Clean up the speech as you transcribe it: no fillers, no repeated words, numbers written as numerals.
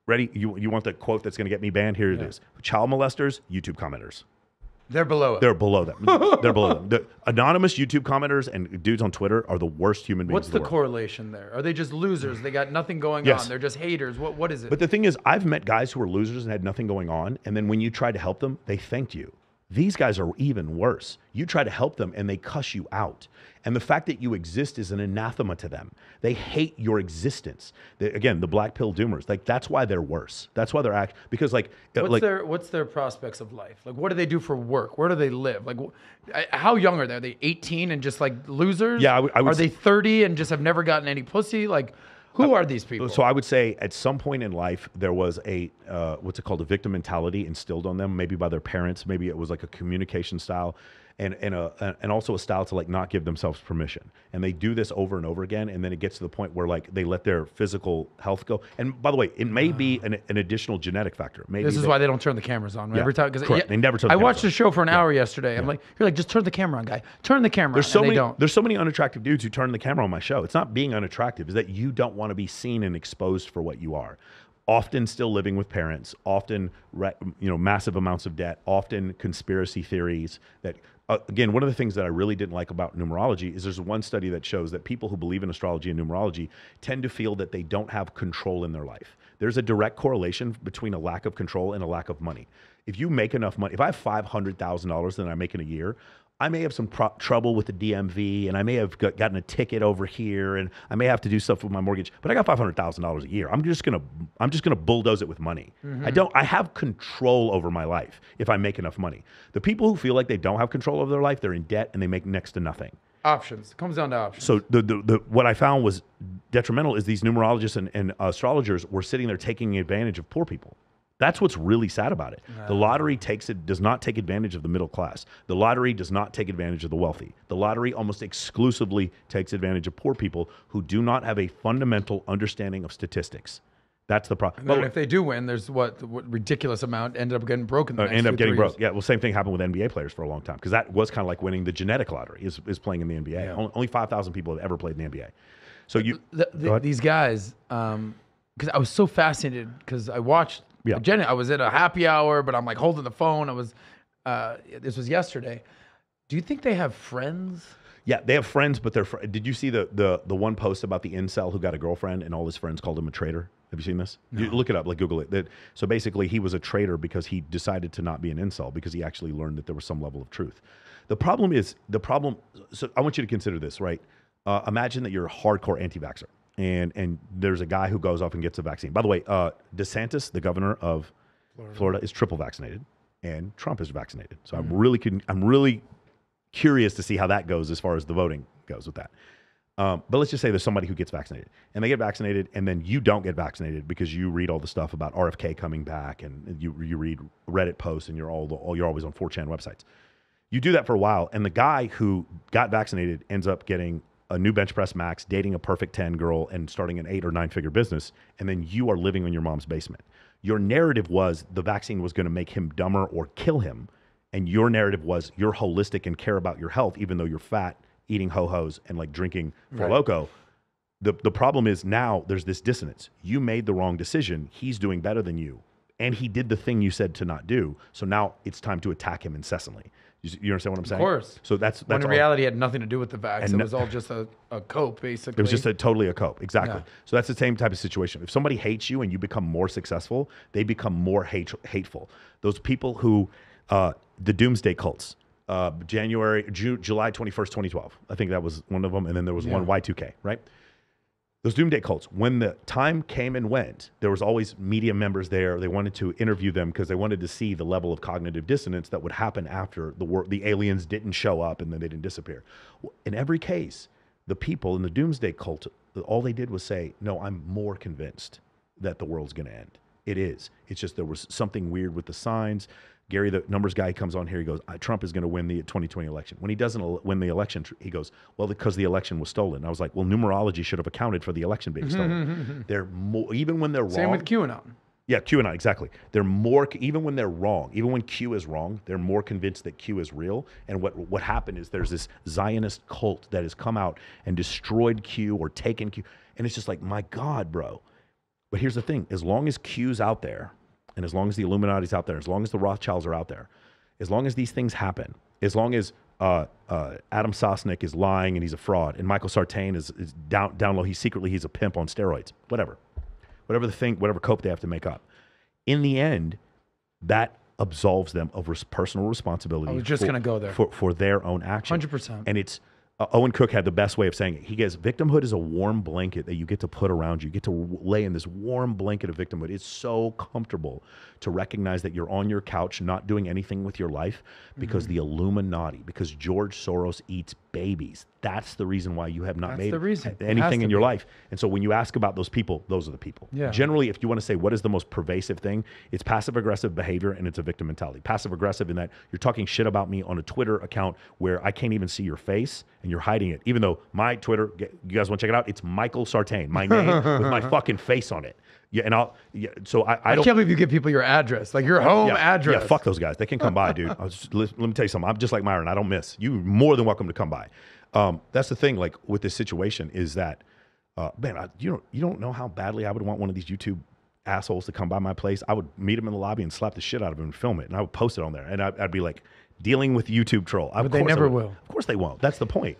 Ready? You want the quote that's going to get me banned? Here it is. Child molesters, YouTube commenters. They're below it. They're below them. They're below them. The anonymous YouTube commenters and dudes on Twitter are the worst human beings. What's in the the world. correlation there? Are they just losers? They got nothing going on. They're just haters. What is it? But the thing is, I've met guys who are losers and had nothing going on, and then when you try to help them, they thanked you. These guys are even worse. You try to help them and they cuss you out. And the fact that you exist is an anathema to them. They hate your existence. Again, the black pill doomers, like that's why they're worse. That's why they're because what's their prospects of life? Like, what do they do for work? Where do they live? Like, how young are they? Are they 18 and just like losers? Yeah, I would are they 30 and just have never gotten any pussy? Like, who are these people? So I would say at some point in life, there was a, what's it called? A victim mentality instilled on them, maybe by their parents. Maybe it was like a communication style and also a style to like not give themselves permission. And they do this over and over again. And then it gets to the point where like they let their physical health go. And by the way, it may be an additional genetic factor. Maybe this is why they don't turn the cameras on every time. Correct. They never turn the I cameras watched on. the show for an hour yesterday. I'm like, you're like, just turn the camera on, guy. Turn the camera There's on. And they don't. There's so many unattractive dudes who turn the camera on my show. It's not being unattractive. It's that you don't want to be seen and exposed for what you are. Often still living with parents, often massive amounts of debt, often conspiracy theories that, again, one of the things that I really didn't like about numerology is there's one study that shows that people who believe in astrology and numerology tend to feel that they don't have control in their life. There's a direct correlation between a lack of control and a lack of money. If you make enough money, if I have $500,000 that I make in a year, I may have some trouble with the DMV, and I may have gotten a ticket over here, and I may have to do stuff with my mortgage. But I got $500,000 a year. I'm just gonna bulldoze it with money. I have control over my life if I make enough money. The people who feel like they don't have control over their life, they're in debt and they make next to nothing. Options. It comes down to options. So what I found was detrimental is these numerologists and astrologers were sitting there taking advantage of poor people. That's what's really sad about it. The lottery does not take advantage of the middle class. The lottery does not take advantage of the wealthy. The lottery almost exclusively takes advantage of poor people who do not have a fundamental understanding of statistics. That's the problem. But if they do win, there's what ridiculous amount ended up getting broken. End up getting broke. Yeah, well, same thing happened with NBA players for a long time because that was kind of like winning the genetic lottery is playing in the NBA. Yeah. Only 5,000 people have ever played in the NBA. So these guys, because I was so fascinated because I watched. Yeah. I was at a happy hour, but I'm like holding the phone. This was yesterday. Do you think they have friends? Yeah, they have friends, but did you see the one post about the incel who got a girlfriend and all his friends called him a traitor? Have you seen this? No. You look it up, like Google it. So basically he was a traitor because he decided to not be an incel because he actually learned that there was some level of truth. So I want you to consider this, right? Imagine that you're a hardcore anti-vaxxer. And there's a guy who goes off and gets a vaccine. By the way, DeSantis, the governor of Florida, is triple vaccinated, and Trump is vaccinated. So I'm really curious to see how that goes as far as the voting goes with that. But let's just say there's somebody who gets vaccinated, and they get vaccinated, and then you don't get vaccinated because you read all the stuff about RFK coming back, and you read Reddit posts, and you're always on 4chan websites. You do that for a while, and the guy who got vaccinated ends up getting a new bench press max, dating a perfect 10 girl, and starting an 8 or 9 figure business, and then you are living in your mom's basement. Your narrative was the vaccine was going to make him dumber or kill him, and your narrative was you're holistic and care about your health, even though you're fat, eating ho-hos, and like drinking Four Loko. The problem is now there's this dissonance. You made the wrong decision. He's doing better than you, and he did the thing you said to not do. So now it's time to attack him incessantly. You understand what I'm saying? Of course. So that's when in reality it had nothing to do with the vax. It was all just a cope, basically. It was just totally a cope. Exactly. Yeah. So that's the same type of situation. If somebody hates you and you become more successful, they become more hateful. Those people who, the doomsday cults, July 21st, 2012. I think that was one of them. And then there was one Y2K, right? Those doomsday cults, when the time came and went, there was always media members there. They wanted to interview them because they wanted to see the level of cognitive dissonance that would happen after the aliens didn't show up and then they didn't disappear. In every case, the people in the doomsday cult, all they did was say, no, I'm more convinced that the world's going to end. It is. It's just there was something weird with the signs. Gary, the numbers guy, comes on here. He goes, Trump is going to win the 2020 election. When he doesn't win the election, he goes, well, because the election was stolen. I was like, well, numerology should have accounted for the election being stolen. They're more, even when they're wrong. Same with QAnon. Yeah, QAnon, exactly. They're more, even when they're wrong, even when Q is wrong, they're more convinced that Q is real. And what happened is there's this Zionist cult that has come out and destroyed Q or taken Q. And it's just like, my God, bro. But here's the thing: as long as Q's out there, and as long as the Illuminati's out there, as long as the Rothschilds are out there, as long as these things happen, as long as Adam Sosnick is lying and he's a fraud, and Michael Sartain is down low, he's a pimp on steroids, whatever cope they have to make up. In the end, that absolves them of personal responsibility. I was just going to go there. For their own action. 100%. And it's, Owen Cook had the best way of saying it. He goes, victimhood is a warm blanket that you get to put around you. You get to lay in this warm blanket of victimhood. It's so comfortable to recognize that you're on your couch not doing anything with your life because the Illuminati, because George Soros eats babies. That's the reason why you have not made anything in your life. And so when you ask about those people, those are the people. Yeah. Generally, if you want to say what is the most pervasive thing, it's passive-aggressive behavior and it's a victim mentality. Passive-aggressive in that you're talking shit about me on a Twitter account where I can't even see your face and you're hiding it. Even though my Twitter, you guys want to check it out? It's Michael Sartain, my name with my fucking face on it. Yeah, and so I can't believe you give people your address, like your home address. Yeah, fuck those guys. They can come by, dude. Let me tell you something. I'm just like Myron. I don't miss. You're more than welcome to come by. That's the thing, like with this situation is that, man, you don't know how badly I would want one of these YouTube assholes to come by my place. I would meet him in the lobby and slap the shit out of him and film it. And I would post it on there. And I'd be like, dealing with YouTube troll. But they never will. Of course they won't. That's the point.